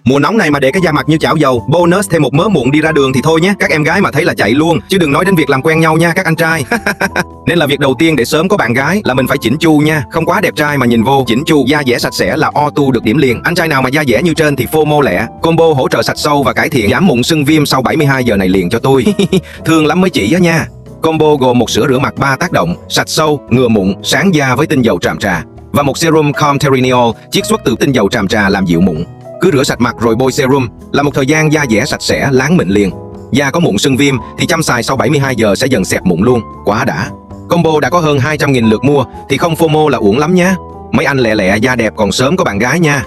Mùa nóng này mà để cái da mặt như chảo dầu, bonus thêm một mớ mụn đi ra đường thì thôi nhé. Các em gái mà thấy là chạy luôn, chứ đừng nói đến việc làm quen nhau nha các anh trai. Nên là việc đầu tiên để sớm có bạn gái là mình phải chỉnh chu nha. Không quá đẹp trai mà nhìn vô chỉnh chu, da dẻ sạch sẽ là auto được điểm liền. Anh trai nào mà da dẻ như trên thì FOMO lẹ. Combo hỗ trợ sạch sâu và cải thiện giảm mụn sưng viêm sau 72 giờ này liền cho tôi. Thương lắm mới chỉ á nha. Combo gồm một sữa rửa mặt 3 tác động, sạch sâu, ngừa mụn, sáng da với tinh dầu tràm trà và một serum Calm Teriniol chiết xuất từ tinh dầu tràm trà làm dịu mụn. Cứ rửa sạch mặt rồi bôi serum là một thời gian da dẻ sạch sẽ, láng mịn liền. Da có mụn sưng viêm thì chăm xài sau 72 giờ sẽ dần xẹp mụn luôn, quá đã. Combo đã có hơn 200.000 lượt mua thì không FOMO là uổng lắm nhá. Mấy anh lẹ lẹ da đẹp còn sớm có bạn gái nha.